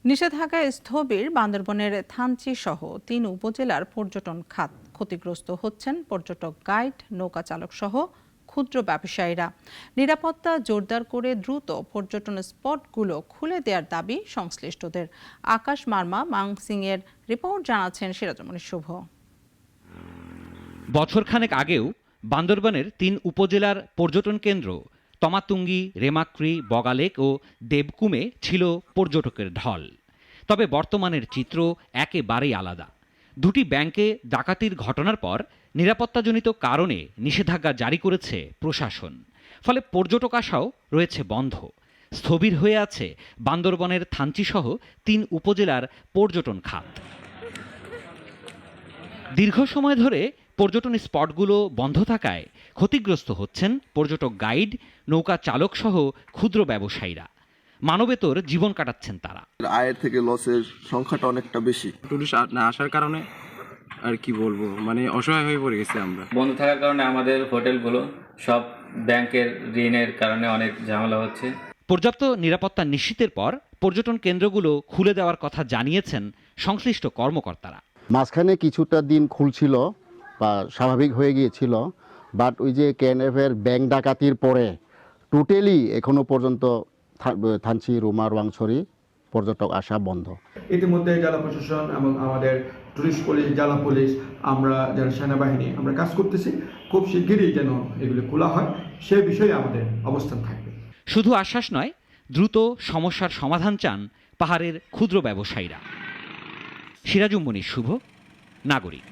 নিষেধাজ্ঞায় স্থবির বান্দরবনের থানচি সহ ৩ উপজেলার পর্যটন খাত। ক্ষতিগ্রস্ত হচ্ছেন পর্যটক, গাইড, নৌকা চালক সহ ক্ষুদ্র ব্যবসায়ীরা। নিরাপত্তা জোরদার করে দ্রুত পর্যটন স্পটগুলো খুলে দেওয়ার দাবি সংশ্লিষ্টদের। আকাশ মার্মা মাংসিংয়ের রিপোর্ট জানাচ্ছেন সিরাজুমণি শুভ। বছরখানেক আগেও বান্দরবানের ৩ উপজেলার পর্যটন কেন্দ্র তমাতুঙ্গি, রেমাক্রি, বগালেক ও দেবকুমে ছিল পর্যটকের ঢল। তবে বর্তমানের চিত্র একেবারেই আলাদা। দুটি ব্যাংকে ডাকাতির ঘটনার পর নিরাপত্তাজনিত কারণে নিষেধাজ্ঞা জারি করেছে প্রশাসন। ফলে পর্যটক আসাও রয়েছে বন্ধ। স্থবির হয়ে আছে বান্দরবনের থানচিসহ ৩ উপজেলার পর্যটন খাত। দীর্ঘ সময় ধরে পর্যটন স্পটগুলো বন্ধ থাকায় ক্ষতিগ্রস্ত হচ্ছেন পর্যটক, গাইড, নৌকা চালক সহ ক্ষুদ্র ব্যবসায়ীরা। মানবেতর জীবন কাটাচ্ছেন তারা। আয়ের থেকে লসের সংখ্যাটা অনেকটা বেশি। টুরিস্ট না আসার কারণে আর কি বলবো, মানে অসহায় হয়ে পড়ে গেছি আমরা। বন্ধ থাকার কারণে আমাদের হোটেলগুলো সব ব্যাংকের ঋণের কারণে অনেক ঝামেলা হচ্ছে। পর্যাপ্ত নিরাপত্তা নিশ্চিতের পর পর্যটন কেন্দ্রগুলো খুলে দেওয়ার কথা জানিয়েছেন সংশ্লিষ্ট কর্মকর্তারা। মাঝখানে কিছুটা দিন খুলছিল বা স্বাভাবিক হয়ে গিয়েছিল, বাট ওই যে কেএনএফের ব্যাংক ডাকাতির পরে টোটালি এখনো পর্যন্ত থানচি, রুমা, রোয়াংছড়ি পর্যটক আসা বন্ধ। ইতিমধ্যে জেলা প্রশাসন এবং আমাদের টুরিস্ট পুলিশ, জেলা পুলিশ, আমরা যারা সেনাবাহিনী আমরা কাজ করতেছি। খুব শিগগিরই যেন এগুলো খোলা হয় সে বিষয়ে আমাদের অবস্থান থাকবে। শুধু আশ্বাস নয়, দ্রুত সমস্যার সমাধান চান পাহাড়ের ক্ষুদ্র ব্যবসায়ীরা। সিরাজুমণি শুভ, নাগরিক।